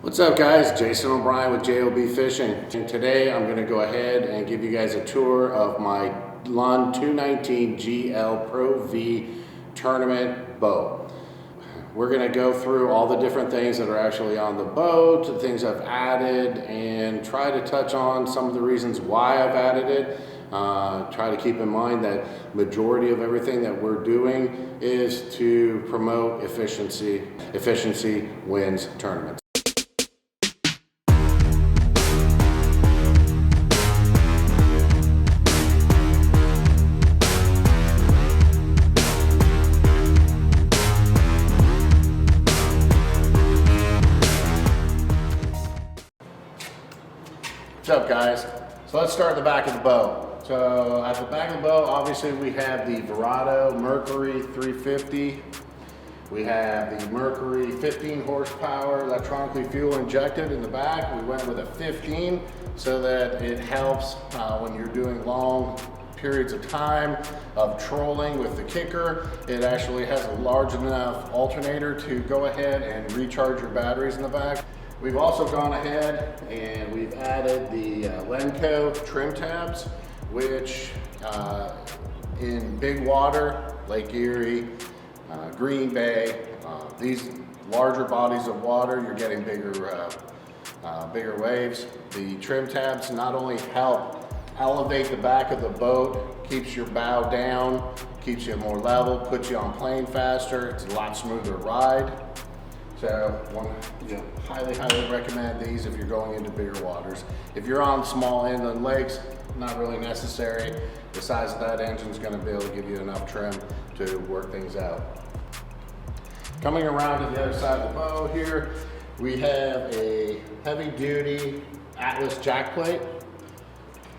What's up guys, Jason O'Brien with JOB Fishing, and today I'm going to go ahead and give you guys a tour of my Lund 219 GL Pro V tournament boat. We're going to go through all the different things that are actually on the boat, the things I've added, and try to touch on some of the reasons why I've added it. Try to keep in mind that majority of everything that we're doing is to promote efficiency. Efficiency wins tournaments. What's up guys? So let's start at the back of the boat. So at the back of the boat, obviously we have the Verado Mercury 350. We have the Mercury 15 horsepower electronically fuel injected in the back. We went with a 15 so that it helps when you're doing long periods of time of trolling with the kicker. It actually has a large enough alternator to go ahead and recharge your batteries in the back. We've also gone ahead and we've added the LENCO trim tabs, which in big water, Lake Erie, Green Bay, these larger bodies of water, you're getting bigger waves. The trim tabs not only help elevate the back of the boat, keeps your bow down, keeps you more level, puts you on plane faster. It's a lot smoother ride. So highly recommend these if you're going into bigger waters. If you're on small inland lakes, not really necessary. The size of that engine is going to be able to give you enough trim to work things out. Coming around to the other side of the bow here, we have a heavy duty Atlas jack plate.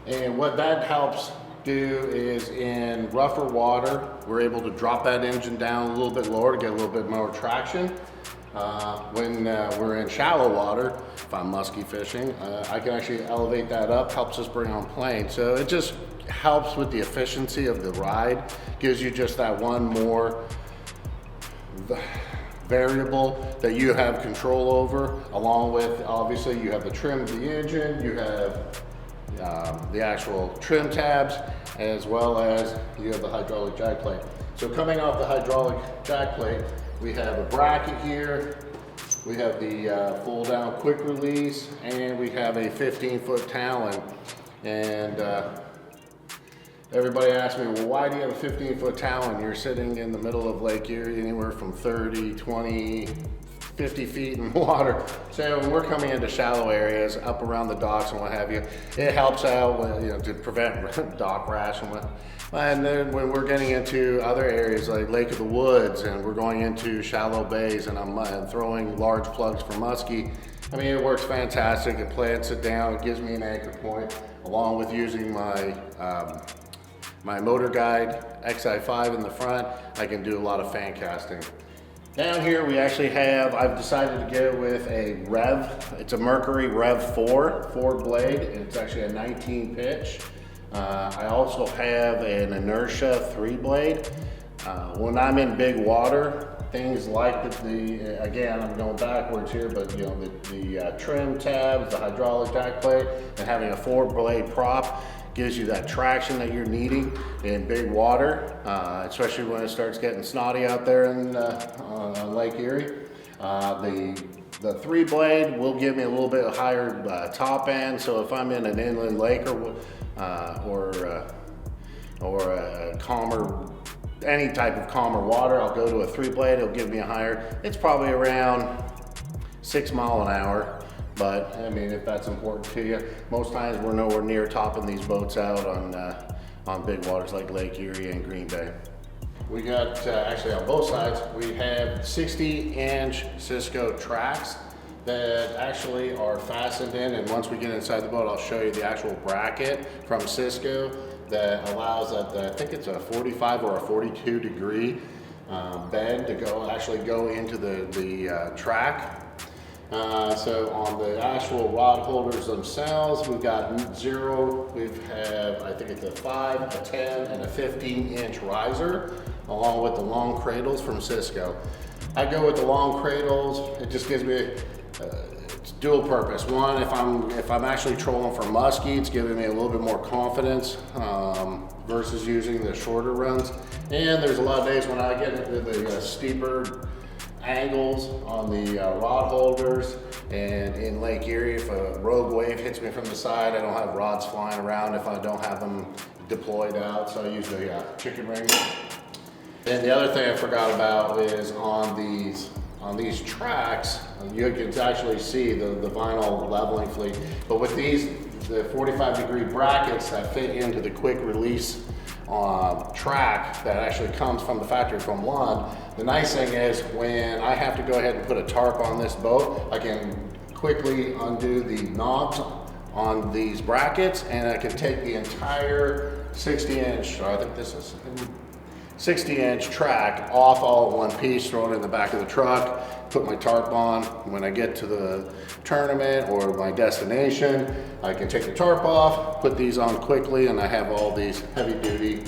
And what that helps do is in rougher water, we're able to drop that engine down a little bit lower to get a little bit more traction. When we're in shallow water, if I'm musky fishing, I can actually elevate that up, helps us bring on plane. So it just helps with the efficiency of the ride, gives you just that one more variable that you have control over, along with obviously you have the trim of the engine, you have the actual trim tabs, as well as you have the hydraulic jack plate. So coming off the hydraulic jack plate, we have a bracket here, we have the fold down quick release, and we have a 15-foot talon. And everybody asks me, well, why do you have a 15-foot talon? You're sitting in the middle of Lake Erie, anywhere from 30, 20, 50 feet in water. So when we're coming into shallow areas, up around the docks and what have you, it helps out with, to prevent dock rash and what. And then when we're getting into other areas like Lake of the Woods, and we're going into shallow bays, and I'm throwing large plugs for muskie, I mean, it works fantastic. It plants it down, it gives me an anchor point, along with using my my motor guide XI5 in the front. I can do a lot of fan casting. Down here we actually have, I've decided to go with a Rev. It's a Mercury Rev 4 blade, and it's actually a 19 pitch. I also have an Inertia 3 blade. When I'm in big water, things like again, I'm going backwards here, but the trim tabs, the hydraulic jack plate, and having a 4 blade prop gives you that traction that you're needing in big water, especially when it starts getting snotty out there in on Lake Erie. The 3 blade will give me a little bit higher top end, so if I'm in an inland lake or a calmer, any type of calmer water, I'll go to a 3 blade. It'll give me a higher, it's probably around 6 miles an hour. But I mean, if that's important to you, most times we're nowhere near topping these boats out on big waters like Lake Erie and Green Bay. We got, actually on both sides, we have 60-inch Cisco tracks that actually are fastened in, and once we get inside the boat, I'll show you the actual bracket from Cisco that allows that, I think it's a 45 or a 42 degree bend to actually go into the track. So on the actual rod holders themselves, we've got 0, we have, I think it's a 5, a 10, and a 15-inch riser, along with the long cradles from Cisco. I go with the long cradles. It just gives me, it's dual purpose. One, if I'm actually trolling for muskie, it's giving me a little bit more confidence versus using the shorter runs. And there's a lot of days when I get into the steeper angles on the rod holders, and in Lake Erie, if a rogue wave hits me from the side, I don't have rods flying around if I don't have them deployed out, so I use the chicken ring. And the other thing I forgot about is on these tracks, you can actually see the vinyl leveling fleet, but with these, the 45-degree brackets that fit into the quick release track that actually comes from the factory from Lund. The nice thing is when I have to go ahead and put a tarp on this boat, I can quickly undo the knobs on these brackets, and I can take the entire 60-inch, I think this is 60-inch track off all in one piece, throw it in the back of the truck, put my tarp on. When I get to the tournament or my destination, I can take the tarp off, put these on quickly, and I have all these heavy-duty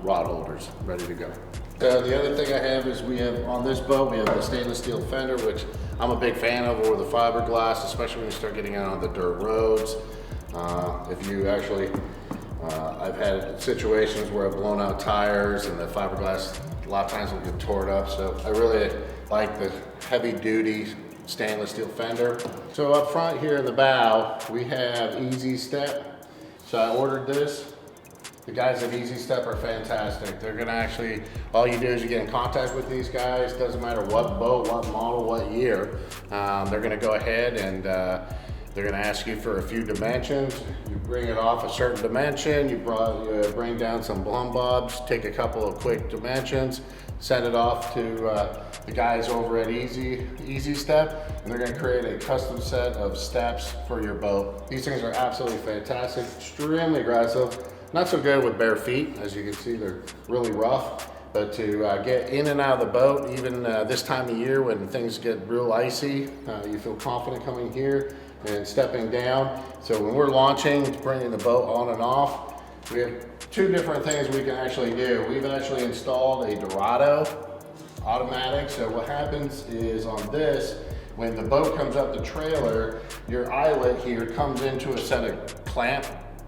rod holders ready to go. The other thing I have is we have on this boat, we have the stainless steel fender, which I'm a big fan of over the fiberglass, especially when you start getting out on the dirt roads. If you actually I've had situations where I've blown out tires and the fiberglass a lot of times will get torn up, so I really like the heavy duty stainless steel fender. So up front here in the bow, we have EZEE Step. So I ordered this. The guys at EZEE Step are fantastic. They're gonna actually, all you do is you get in contact with these guys, doesn't matter what boat, what model, what year, they're gonna go ahead and they're gonna ask you for a few dimensions. You bring it off a certain dimension, you bring down some plumb bobs, take a couple of quick dimensions, send it off to the guys over at EZEE Step, and they're gonna create a custom set of steps for your boat. These things are absolutely fantastic, extremely aggressive. Not so good with bare feet, as you can see, they're really rough. But to get in and out of the boat, even this time of year when things get real icy, you feel confident coming here and stepping down. So when we're launching, bringing the boat on and off, we have two different things we can actually do. We've actually installed a Dorado automatic. So what happens is on this, when the boat comes up the trailer, your eyelet here comes into a set of clamp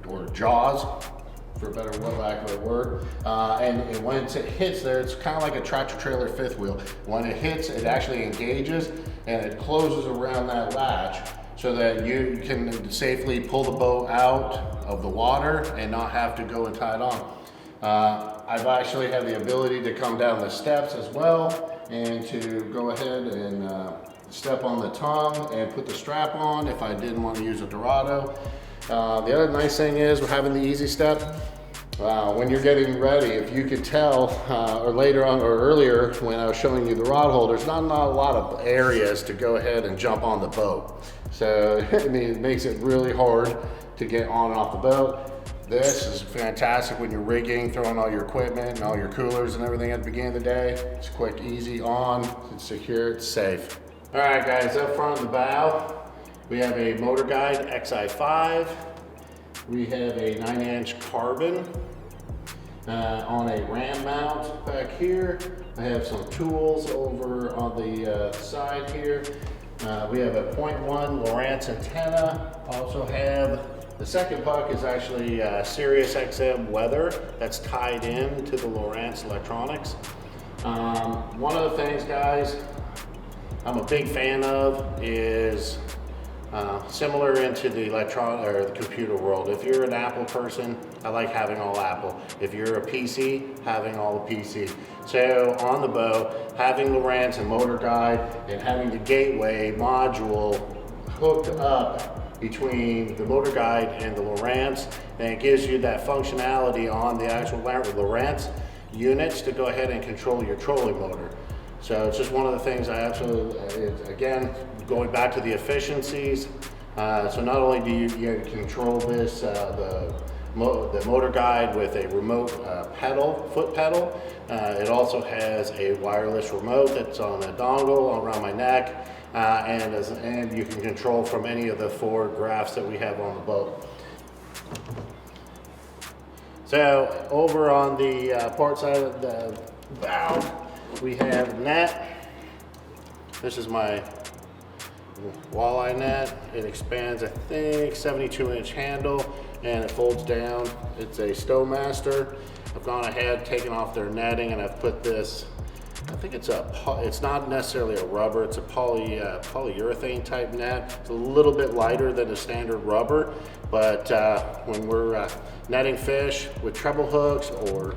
or jaws, for a better lack of a word, and once it hits there, it's kind of like a tractor trailer fifth wheel. When it hits, it actually engages and it closes around that latch so that you can safely pull the boat out of the water and not have to go and tie it on. I've actually had the ability to come down the steps as well and to go ahead and step on the tongue and put the strap on if I didn't want to use a Dorado. The other nice thing is we're having the EZEE Step. When you're getting ready, if you could tell, or later on or earlier when I was showing you the rod holders, not a lot of areas to go ahead and jump on the boat. So I mean, it makes it really hard to get on and off the boat. This is fantastic when you're rigging, throwing all your equipment and all your coolers and everything at the beginning of the day. It's quick, easy on, it's secure, it's safe. All right guys, up front of the bow, we have a Motor Guide XI5. We have a 9-inch carbon on a ram mount back here. I have some tools over on the side here. We have a 0.1 Lowrance antenna. Also have the second puck is actually Sirius XM weather that's tied in to the Lowrance electronics. One of the things, guys, I'm a big fan of is similar into the electronic or the computer world. If you're an Apple person, I like having all Apple. If you're a PC, having all the PC. So on the boat, having Lowrance and Motor Guide and having the gateway module hooked up between the Motor Guide and the Lowrance, and it gives you that functionality on the actual Lowrance units to go ahead and control your trolling motor. So it's just one of the things I absolutely, again, going back to the efficiencies. So not only do you control this, the Motor Guide with a remote pedal, foot pedal, it also has a wireless remote that's on a dongle around my neck, and you can control from any of the 4 graphs that we have on the boat. So over on the port side of the bow, we have net. This is my walleye net. It expands, I think, 72-inch handle, and it folds down. It's a Stowmaster. I've gone ahead, taken off their netting, and I've put this, I think it's not necessarily a rubber, it's a polyurethane type net. It's a little bit lighter than a standard rubber, but when we're netting fish with treble hooks or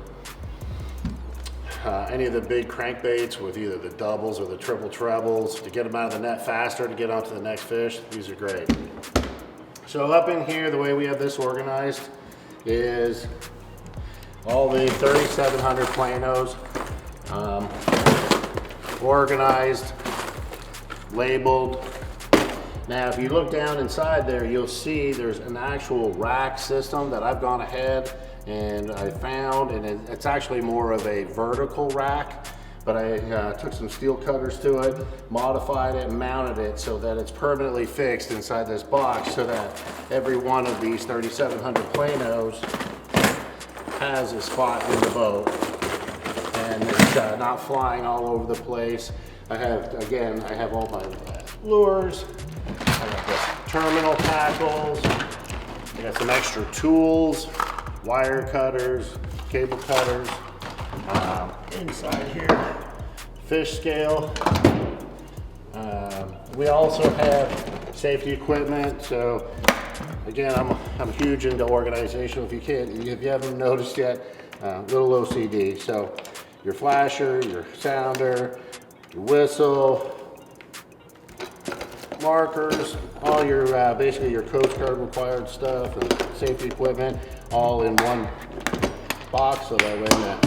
any of the big crankbaits with either the doubles or the triple trebles, to get them out of the net faster to get onto the next fish, these are great. So up in here, the way we have this organized is all the 3700 planos, organized, labeled. Now if you look down inside there, you'll see there's an actual rack system that I've gone ahead and I found, and it's actually more of a vertical rack, but I took some steel cutters to it, modified it, and mounted it so that it's permanently fixed inside this box, so that every one of these 3700 planos has a spot in the boat, and it's not flying all over the place. I have all my lures, I have the terminal tackles, I got some extra tools, wire cutters, cable cutters, inside here, fish scale. We also have safety equipment. So again, I'm huge into organization. If you haven't noticed yet, little OCD. So your flasher, your sounder, your whistle, markers, all your basically your Coast Guard required stuff and safety equipment, all in one box, so that when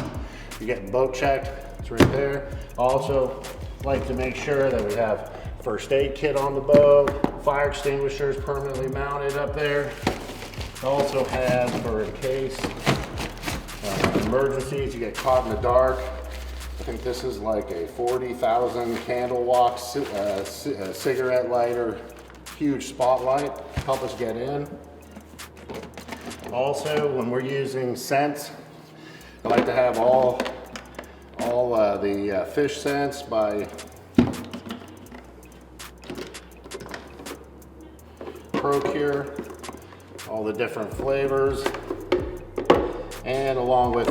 you're getting boat checked, it's right there. Also like to make sure that we have first aid kit on the boat, fire extinguishers permanently mounted up there. Also have, for in case emergencies, you get caught in the dark. I think this is like a 40,000 candle wax cigarette lighter, huge spotlight, help us get in. Also, when we're using scents, I like to have all the fish scents by Procure, all the different flavors, and along with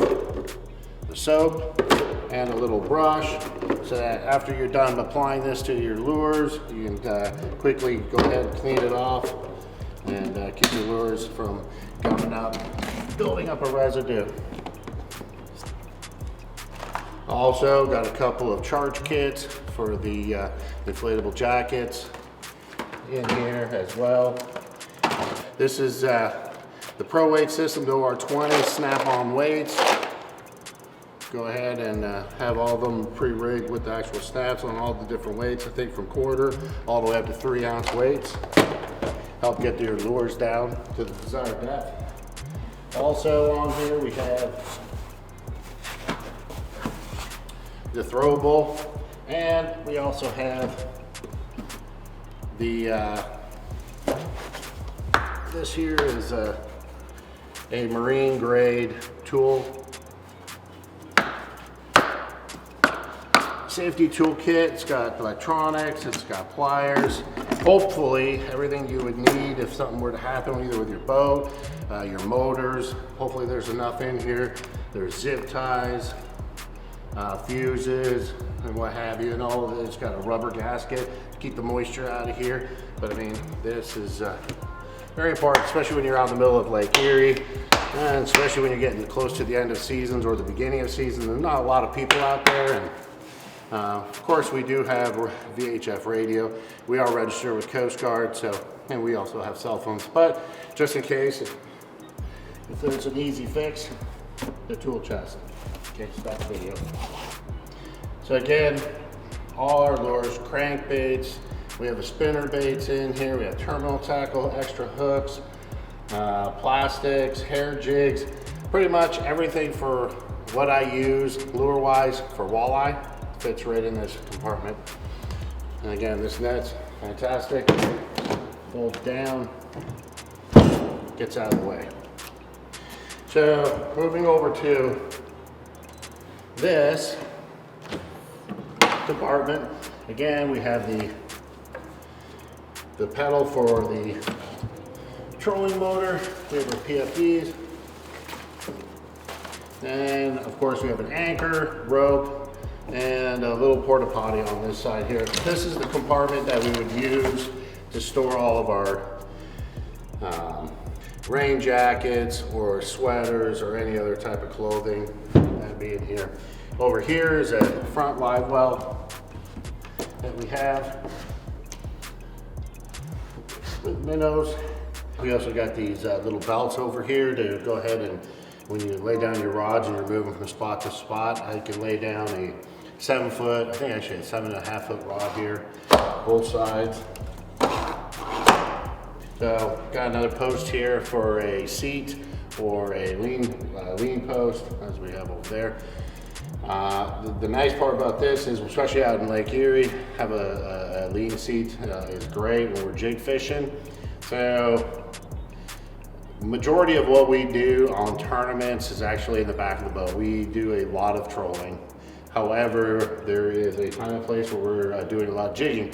the soap and a little brush, so that after you're done applying this to your lures, you can quickly go ahead and clean it off and keep your lures from gumming up, building up a residue. Also got a couple of charge kits for the inflatable jackets in here as well. This is the Pro Weight System, the OR20 snap-on weights. Go ahead and have all of them pre-rigged with the actual snaps on all the different weights, I think from quarter all the way up to 3-ounce weights. Help get your lures down to the desired depth. Also on here we have the throwable, and we also have the this here is a marine grade tool safety toolkit. It's got electronics, it's got pliers, hopefully everything you would need if something were to happen either with your boat, your motors. Hopefully there's enough in here. There's zip ties, fuses, and what have you, and all of it. It's got a rubber gasket to keep the moisture out of here. But I mean, this is very important, especially when you're out in the middle of Lake Erie, and especially when you're getting close to the end of seasons or the beginning of seasons. There's not a lot of people out there, and of course we do have VHF radio. We are registered with Coast Guard, so, and we also have cell phones. But just in case, if there's an easy fix, the tool chest. Okay, stop video. So again, all our lures, crankbaits, we have a spinner baits in here, we have terminal tackle, extra hooks, plastics, hair jigs, pretty much everything for what I use lure-wise for walleye fits right in this compartment. And again, this net's fantastic. Folds down, gets out of the way. So moving over to this compartment, again we have the the pedal for the trolling motor. We have our PFDs. And of course we have an anchor, rope, and a little porta potty on this side here. This is the compartment that we would use to store all of our rain jackets or sweaters or any other type of clothing that'd be in here. Over here is a front live well that we have with minnows. We also got these little belts over here to go ahead and when you lay down your rods and you're moving from spot to spot, I can lay down a 7 foot, I think actually a 7.5 foot rod here, both sides. So got another post here for a seat or a lean post, as we have over there. The nice part about this is, especially out in Lake Erie, have a lean seat is great when we're jig fishing. So majority of what we do on tournaments is actually in the back of the boat. We do a lot of trolling. However, there is a time and place where we're doing a lot of jigging.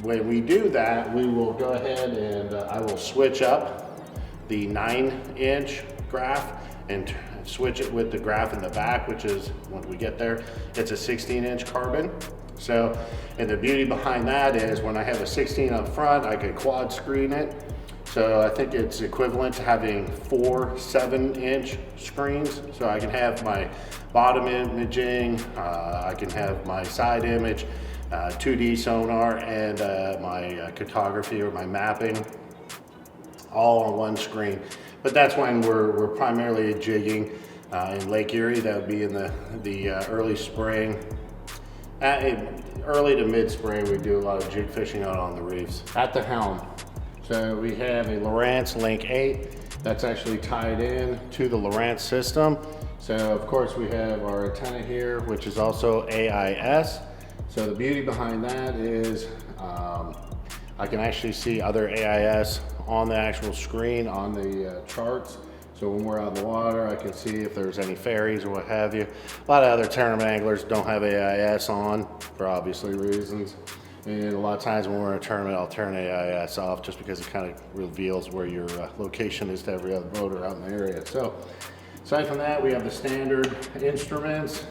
When we do that, we will go ahead and I will switch up the 9-inch graph and switch it with the graph in the back, which is, when we get there, it's a 16-inch carbon. So, and the beauty behind that is when I have a 16 up front, I could quad screen it. So I think it's equivalent to having 4 7-inch screens. So I can have my bottom imaging, I can have my side image, 2D sonar, and my cartography or my mapping, all on one screen. But that's when we're primarily jigging in Lake Erie. That would be in the early spring. Early to mid-spring, we do a lot of jig fishing out on the reefs. At the helm, so we have a Lowrance Link 8 that's actually tied in to the Lowrance system. So of course we have our antenna here, which is also AIS. So the beauty behind that is I can actually see other AIS on the actual screen on the charts. So when we're out in the water, I can see if there's any ferries or what have you. A lot of other tournament anglers don't have AIS on for obviously reasons. And a lot of times when we're in a tournament, I'll turn AIS off just because it kind of reveals where your location is to every other boater out in the area. So aside from that, we have the standard instruments.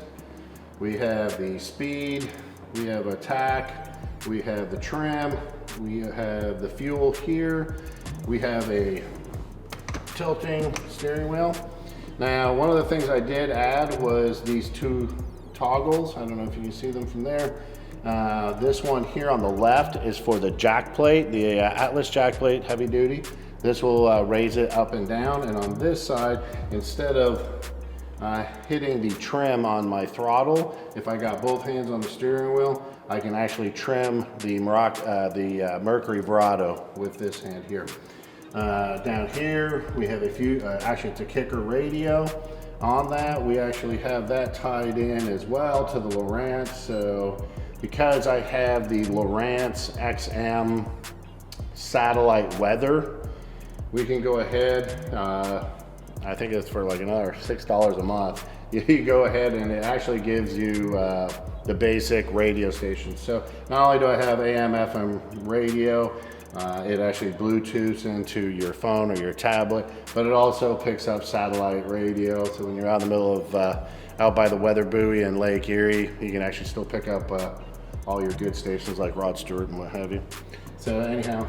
We have the speed, we have attack, we have the trim, we have the fuel here, we have a tilting steering wheel. Now, one of the things I did add was these 2 toggles. I don't know if you can see them from there. This one here on the left is for the jack plate, the Atlas jack plate, heavy duty. This will raise it up and down. And on this side, instead of hitting the trim on my throttle, if I got both hands on the steering wheel, I can actually trim the Mercury Verado with this hand here. Down here, we have a few, actually it's a kicker radio. On that, we actually have that tied in as well to the Lowrance. So because I have the Lowrance XM satellite weather, we can go ahead, I think it's for like another $6 a month. You go ahead and it actually gives you the basic radio station. So not only do I have AM, FM radio, it actually Bluetooths into your phone or your tablet, but it also picks up satellite radio. So when you're out in the middle of, out by the weather buoy in Lake Erie, you can actually still pick up all your good stations like Rod Stewart and what have you. So anyhow,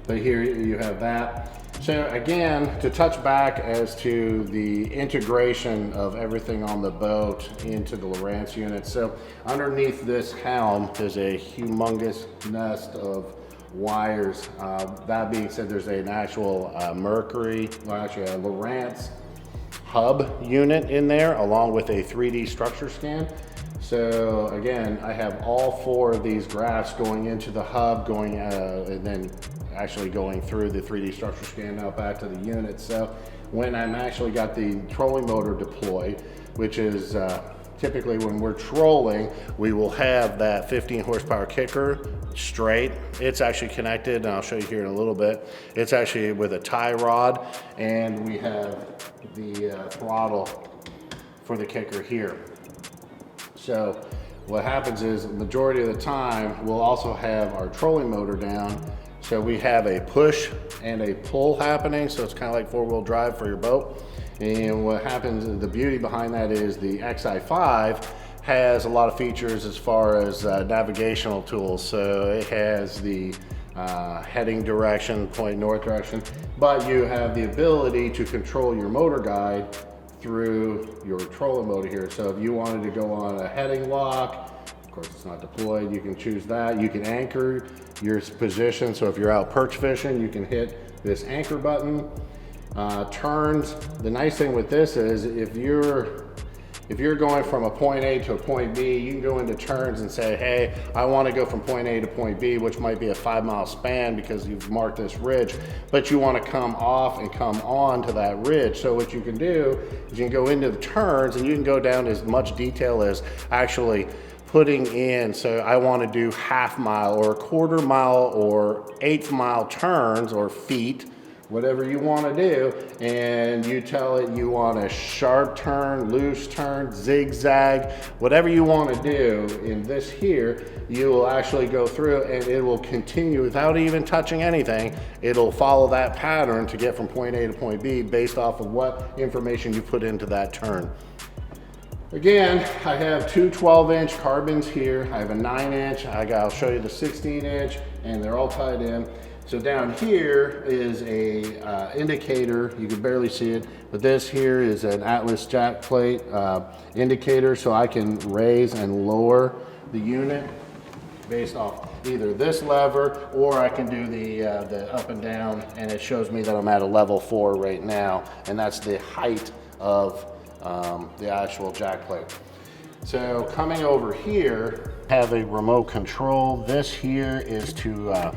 but here you have that. So again, to touch back as to the integration of everything on the boat into the Lowrance unit. So underneath this helm is a humongous nest of wires. That being said, there's an actual Mercury, well actually a Lowrance hub unit in there along with a 3D structure scan. So again, I have all 4 of these graphs going into the hub, going and then actually going through the 3D structure scan out back to the unit. So when I'm actually got the trolling motor deployed, which is typically when we're trolling, we will have that 15 horsepower kicker straight. It's actually connected, and I'll show you here in a little bit. It's actually with a tie rod, and we have the throttle for the kicker here. So what happens is the majority of the time we'll also have our trolling motor down. So we have a push and a pull happening. So it's kind of like 4-wheel drive for your boat. And what happens, the beauty behind that is the XI5 has a lot of features as far as navigational tools. So it has the heading direction, point north direction, but you have the ability to control your motor guide through your trolling motor here. So if you wanted to go on a heading lock, of course it's not deployed, you can choose that. You can anchor your position. So if you're out perch fishing, you can hit this anchor button. Turns, the nice thing with this is if you're going from a point A to a point B, you can go into turns and say, hey, I want to go from point A to point B, which might be a 5-mile span because you've marked this ridge, but you want to come off and come on to that ridge. So what you can do is you can go into the turns and you can go down to as much detail as actually putting in. So I want to do 1/2 mile or 1/4 mile or 1/8 mile turns or feet, whatever you want to do, and you tell it you want a sharp turn, loose turn, zigzag, whatever you want to do in this here, you will actually go through and it will continue without even touching anything. It'll follow that pattern to get from point A to point B based off of what information you put into that turn. Again, I have two 12-inch carbons here. I have a 9-inch, I'll show you the 16-inch, and they're all tied in. So down here is a indicator. You can barely see it, but this here is an Atlas jack plate indicator, so I can raise and lower the unit based off either this lever, or I can do the up and down, and it shows me that I'm at a level 4 right now, and that's the height of the actual jack plate. So coming over here, have a remote control. This here is to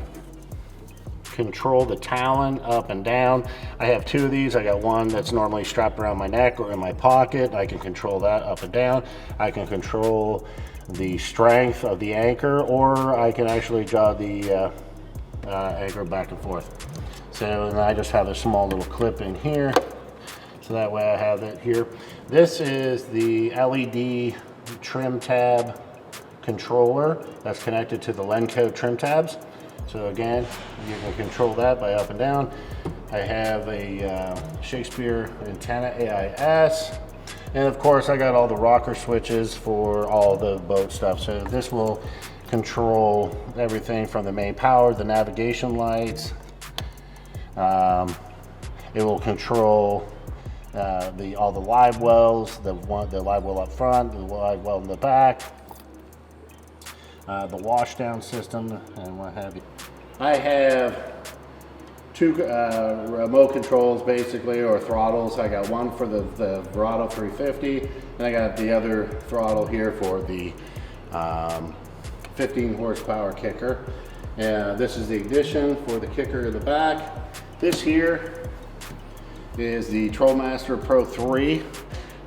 control the talon up and down. I have two of these. I got one that's normally strapped around my neck or in my pocket. I can control that up and down. I can control the strength of the anchor, or I can actually draw the anchor back and forth. So and I just have a small little clip in here, so that way I have it here. This is the LED trim tab controller that's connected to the LENCO trim tabs. So again, you can control that by up and down. I have a Shakespeare antenna AIS. And of course, I got all the rocker switches for all the boat stuff. So this will control everything from the main power, the navigation lights. It will control all the live wells, the live well up front, the live well in the back. The washdown system and what have you. I have two remote controls basically, or throttles. I got one for the Verado 350, and I got the other throttle here for the 15 horsepower kicker. This is the ignition for the kicker in the back. This here is the Trollmaster Pro 3.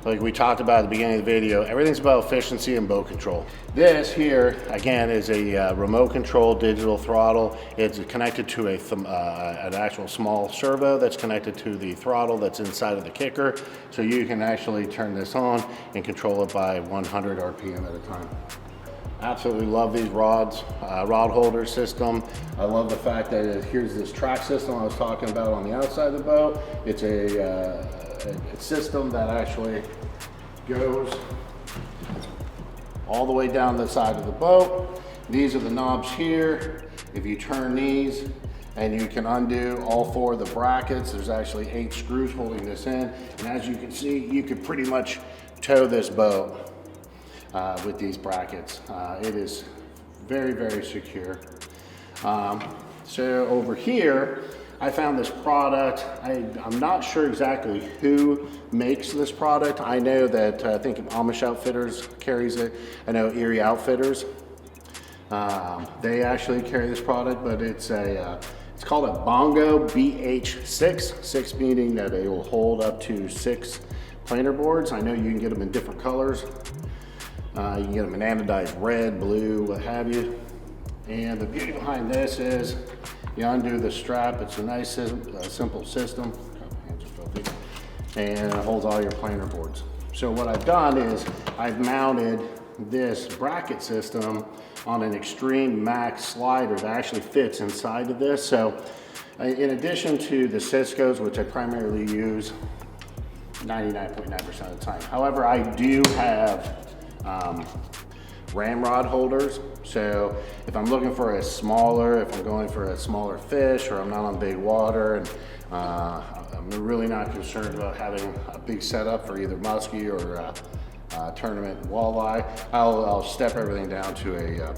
Like we talked about at the beginning of the video, everything's about efficiency and boat control. This here, again, is a remote control digital throttle. It's connected to an actual small servo that's connected to the throttle that's inside of the kicker. So you can actually turn this on and control it by 100 RPM at a time. Absolutely love these rods, rod holder system. I love the fact that here's this track system I was talking about on the outside of the boat. It's a system that actually goes all the way down the side of the boat. These are the knobs here. If you turn these, and you can undo all 4 of the brackets. There's actually 8 screws holding this in. And as you can see, you could pretty much tow this boat with these brackets. It is very, very secure. So over here, I found this product. I'm not sure exactly who makes this product. I know that I think Amish Outfitters carries it. I know Erie Outfitters. They actually carry this product, but it's called a Bongo BH6. 6 meaning that it will hold up to 6 planer boards. I know you can get them in different colors. You can get them in anodized red, blue, what have you. And the beauty behind this is you undo the strap. It's a nice, simple system. Hands are filthy. And it holds all your planer boards. So what I've done is I've mounted this bracket system on an extreme max slider that actually fits inside of this. So in addition to the Ciscos, which I primarily use 99.9% of the time. However, I do have ramrod holders. So if I'm looking for if I'm going for a smaller fish, or I'm not on big water, and I'm really not concerned about having a big setup for either muskie or tournament walleye, I'll step everything down to a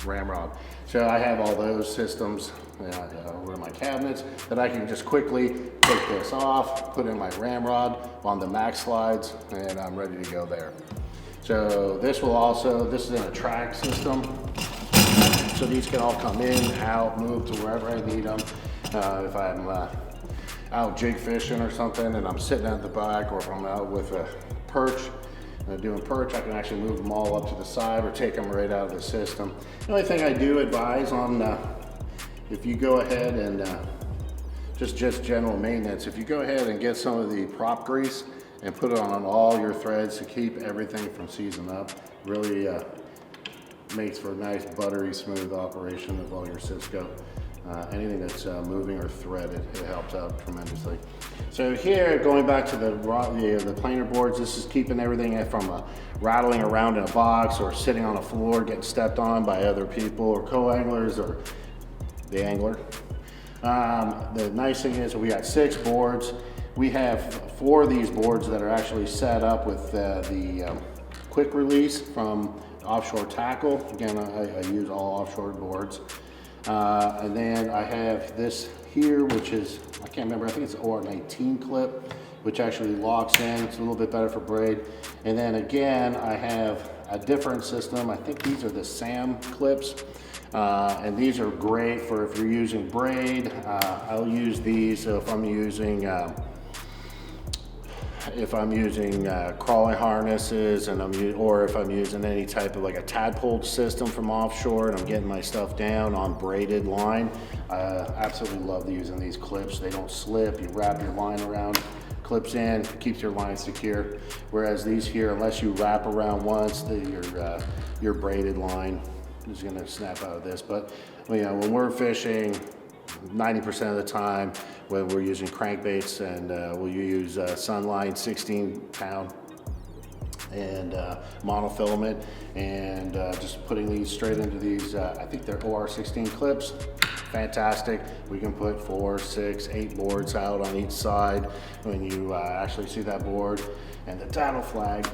ramrod. So I have all those systems over in my cabinets that I can just quickly take this off, put in my ramrod on the max slides, and I'm ready to go there. So this is in a track system. So these can all come in, out, move to wherever I need them. If I'm out jig fishing or something and I'm sitting at the back, or if I'm out with a perch, doing perch, I can actually move them all up to the side or take them right out of the system. The only thing I do advise on, if you go ahead and, just general maintenance, if you go ahead and get some of the prop grease and put it on all your threads to keep everything from seizing up, really makes for a nice buttery smooth operation of all your Cisco. Anything that's moving or threaded, it helps out tremendously. So here, going back to the planer boards, this is keeping everything from rattling around in a box or sitting on a floor, getting stepped on by other people or co-anglers or the angler. The nice thing is we got 6 boards. We have 4 of these boards that are actually set up with the quick release from Offshore Tackle. Again, I use all offshore boards. And then I have this here, which is, I can't remember, I think it's an OR19 clip, which actually locks in. It's a little bit better for braid. And then again, I have a different system. I think these are the SAM clips. And these are great for if you're using braid. I'll use these so if I'm using crawling harnesses, and or if I'm using any type of like a tadpole system from offshore and I'm getting my stuff down on braided line, I absolutely love using these clips. They don't slip. You wrap your line around, clips in, keeps your line secure. Whereas these here, unless you wrap around once, your braided line is going to snap out of this. But when we're fishing, 90% of the time when we're using crankbaits, and we'll use Sunline 16 pound and monofilament, and just putting these straight into these, I think they're OR16 clips. Fantastic. We can put 4, 6, 8 boards out on each side. When you actually see that board and the tattle flag.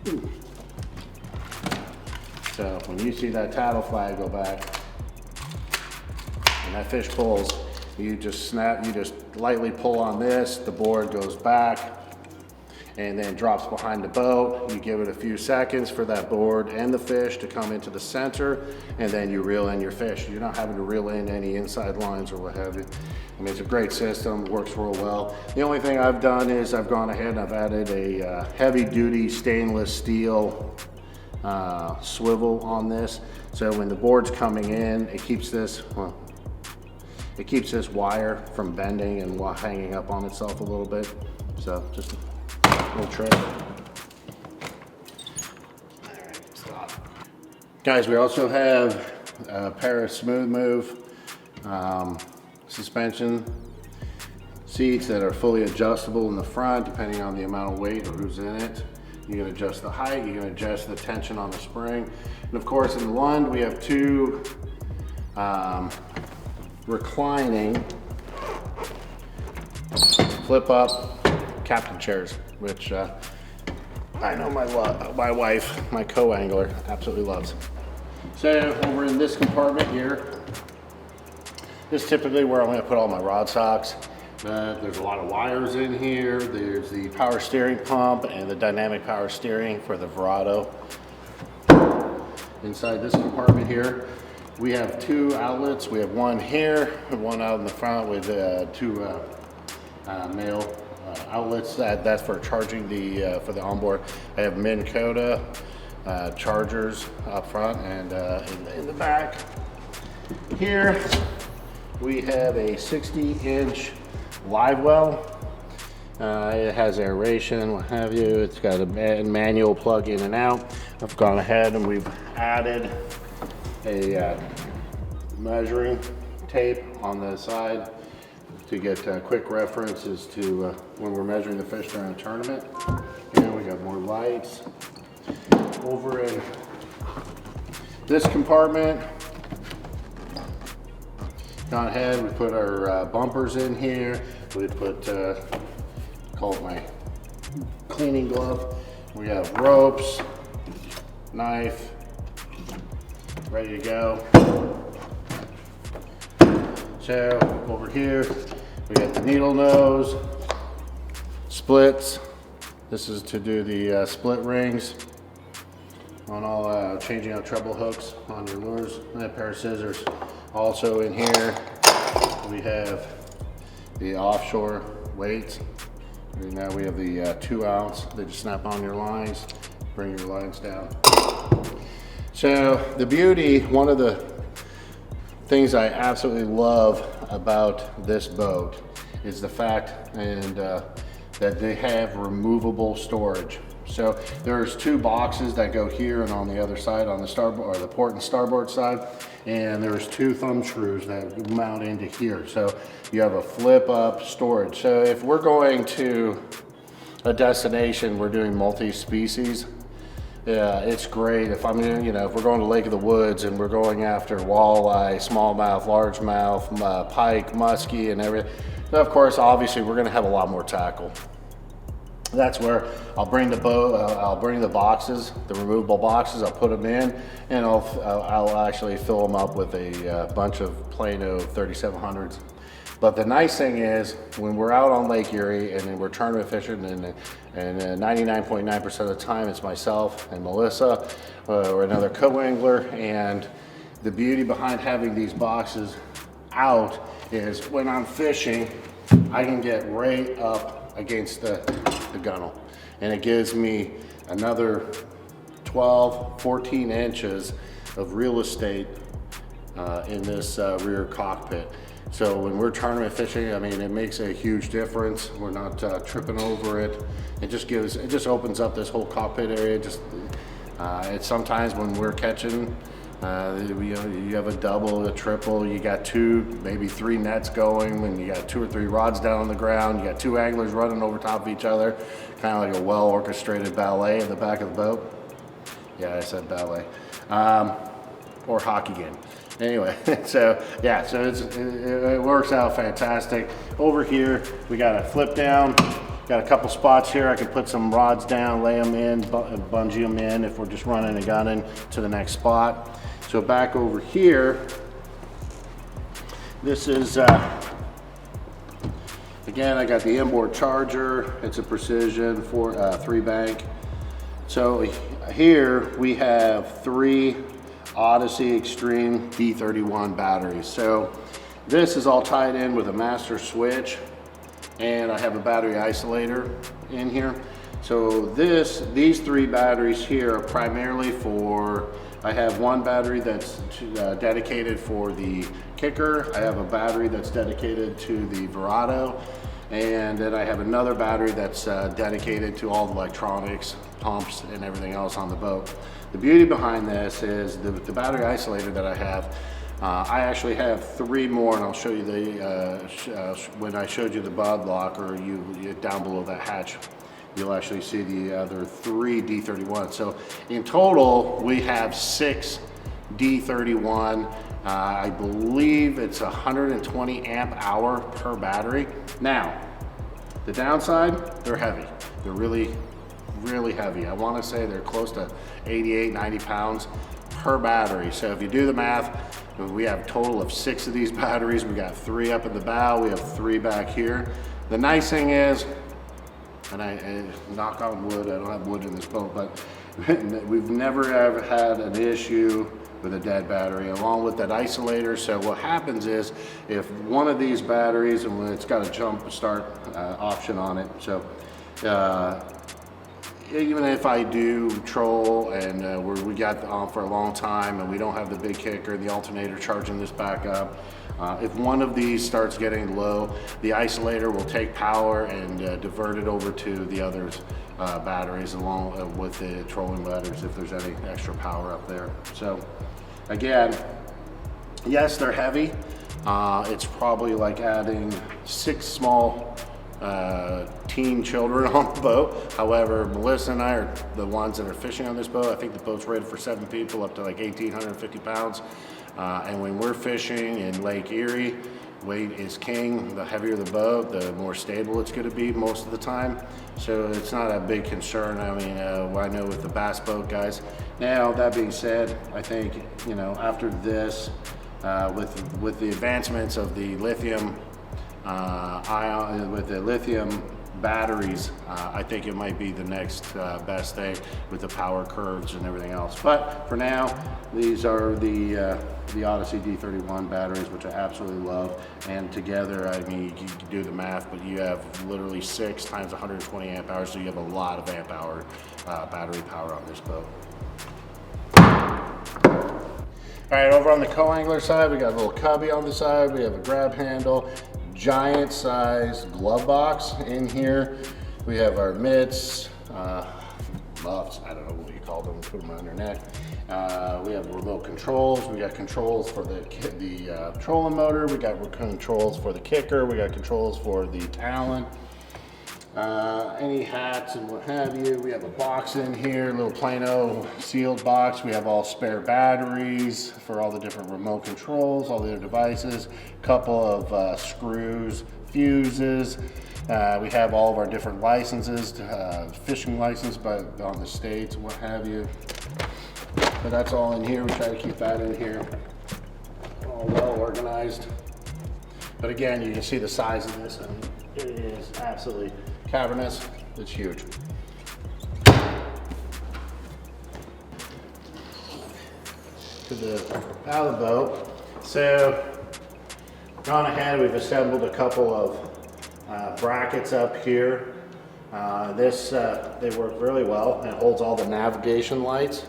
Ooh. So when you see that tattle flag go back, and that fish pulls, you just lightly pull on this, the board goes back and then drops behind the boat. You give it a few seconds for that board and the fish to come into the center, and then you reel in your fish. You're not having to reel in any inside lines or what have you. I mean, it's a great system, works real well. The only thing I've done is I've gone ahead and I've added a heavy duty stainless steel swivel on this. So when the board's coming in, it keeps this, it keeps this wire from bending and hanging up on itself a little bit. So just a little trick. All right, stop. Guys, we also have a pair of smooth move suspension seats that are fully adjustable in the front depending on the amount of weight or who's in it. You can adjust the height, you can adjust the tension on the spring. And of course in the Lund we have 2 reclining flip up captain chairs, which I know my wife, my co-angler, absolutely loves. So over in this compartment here, this is typically where I'm going to put all my rod socks. There's a lot of wires in here. There's the power steering pump and the dynamic power steering for the Verado. Inside this compartment here, we have 2 outlets. We have one here and one out in the front with 2 male outlets. That's for charging for the onboard. I have MINN KOTA chargers up front and in the back. Here we have a 60-inch live well, It has aeration, what have you. It's got a manual plug in and out. I've gone ahead and we've added a measuring tape on the side to get quick references to when we're measuring the fish during a tournament. And we got more lights. Over in this compartment, gone ahead, we put our bumpers in here. We put, call it my cleaning glove. We have ropes, knife, ready to go. So over here, we got the needle nose, splits. This is to do the split rings on all changing out treble hooks on your lures, and a pair of scissors. Also in here, we have the offshore weights. And now we have the 2 ounce. They just snap on your lines, bring your lines down. So the beauty, one of the things I absolutely love about this boat is the fact that they have removable storage. So there's 2 boxes that go here and on the other side, on the starboard, or the port and starboard side, and there's 2 thumb screws that mount into here. So you have a flip up storage. So if we're going to a destination, we're doing multi-species, yeah, it's great. If I'm in, if we're going to Lake of the Woods and we're going after walleye, smallmouth, largemouth, pike, muskie, and everything, of course, obviously, we're going to have a lot more tackle. That's where I'll bring the boat, I'll bring the boxes, the removable boxes, I'll put them in, and I'll actually fill them up with a bunch of Plano 3700s. But the nice thing is, when we're out on Lake Erie and we're tournament fishing, and 99.9% of the time it's myself and Melissa or another co-angler, and the beauty behind having these boxes out is when I'm fishing, I can get right up against the gunnel, and it gives me another 12, 14 inches of real estate in this rear cockpit. So when we're tournament fishing, I mean, it makes a huge difference. We're not tripping over it. It just opens up this whole cockpit area. It's sometimes when we're catching, you have a double, a triple, you got 2, maybe 3 nets going, and you got 2 or 3 rods down on the ground, you got 2 anglers running over top of each other, kind of like a well-orchestrated ballet in the back of the boat. Yeah, I said ballet. Or hockey game. Anyway, so yeah, so it works out fantastic. Over here, we got a flip down. Got a couple spots here. I can put some rods down, lay them in, bungee them in if we're just running and gunning to the next spot. So back over here, this is, again, I got the inboard charger. It's a Precision 3-bank. So here we have 3 Odyssey Extreme D31 batteries. So this is all tied in with a master switch, and I have a battery isolator in here. So these 3 batteries here are primarily for, I have one battery that's dedicated for the kicker. I have a battery that's dedicated to the Verado, and then I have another battery that's dedicated to all the electronics, pumps, and everything else on the boat. The beauty behind this is the battery isolator that I have. I actually have 3 more, and I'll show you when I showed you the bod locker, you down below that hatch, you'll actually see the other 3 D31. So in total, we have 6 D31. I believe it's 120 amp hour per battery. Now, the downside, they're heavy. They're really heavy. I want to say they're close to 88, 90 pounds per battery. So if you do the math, we have a total of 6 of these batteries. We got 3 up in the bow. We have 3 back here. The nice thing is, and I knock on wood, I don't have wood in this boat, but we've never ever had an issue with a dead battery along with that isolator. So what happens is, if one of these batteries, and when it's got a jump start option on it, so even if I do troll and we got on for a long time and we don't have the big kicker, the alternator charging this back up, if one of these starts getting low, the isolator will take power and divert it over to the others batteries along with the trolling letters if there's any extra power up there. So again, yes, they're heavy. It's probably like adding 6 small teen children on the boat. However, Melissa and I are the ones that are fishing on this boat. I think the boat's rated for 7 people up to like 1,850 pounds. And when we're fishing in Lake Erie, weight is king. The heavier the boat, the more stable it's going to be most of the time. So it's not a big concern. I mean, I know with the bass boat guys. Now, that being said, I think, you know, after this, with the advancements of the lithium ion, with the lithium batteries, I think it might be the next best thing with the power curves and everything else. But for now, these are the ODYSSEY D31 batteries, which I absolutely love. And together, I mean, you can do the math, but you have literally 6 times 120 amp hours, so you have a lot of amp hour battery power on this boat. All right, over on the co-angler side, we got a little cubby on the side. We have a grab handle, giant size glove box in here. We have our mitts, muffs, I don't know what you call them, put them around your neck. We have remote controls. We got controls for the trolling motor. We got controls for the kicker. We got controls for the talon. Any hats and what have you. We have a box in here, a little Plano sealed box. We have all spare batteries for all the different remote controls, all the other devices, couple of screws, fuses. We have all of our different licenses, fishing license on the states and what have you. But that's all in here. We try to keep that in here, all well organized. But again, you can see the size of this. I mean, it is absolutely cavernous. It's huge. To the out of the boat. So, gone ahead, we've assembled a couple of brackets up here. They work really well. It holds all the navigation lights.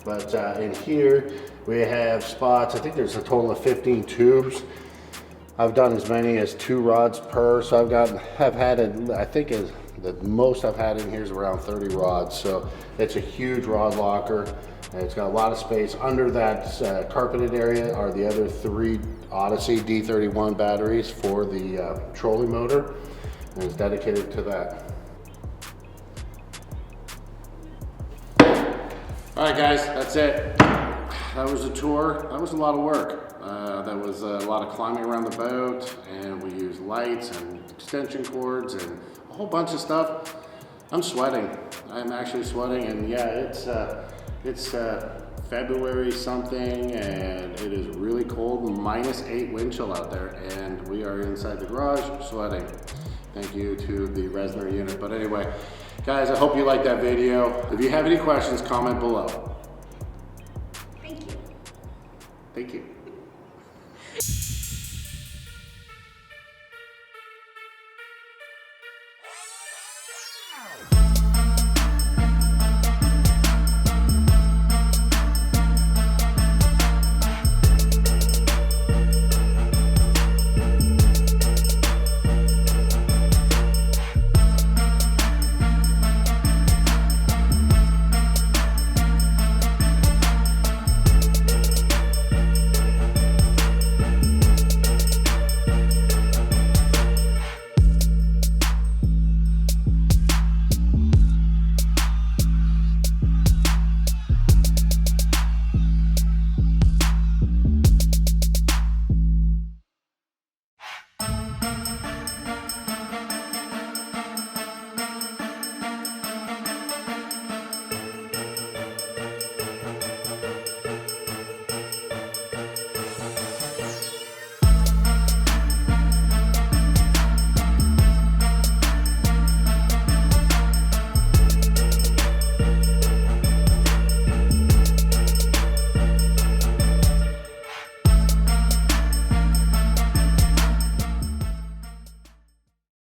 But in here, we have spots. I think there's a total of 15 tubes. I've done as many as 2 rods per, so I think the most I've had in here is around 30 rods. So it's a huge rod locker, and it's got a lot of space. Under that carpeted area are the other 3 ODYSSEY D31 batteries for the trolling motor, and it's dedicated to that. All right, guys, that's it. That was a tour. That was a lot of work. That was a lot of climbing around the boat, and we used lights and extension cords and a whole bunch of stuff. I'm sweating. I'm actually sweating, and yeah, it's February something, and it is really cold, -8 wind chill out there, and we are inside the garage sweating. Thank you to the Resner unit. But anyway, guys, I hope you liked that video. If you have any questions, comment below. Thank you. Thank you.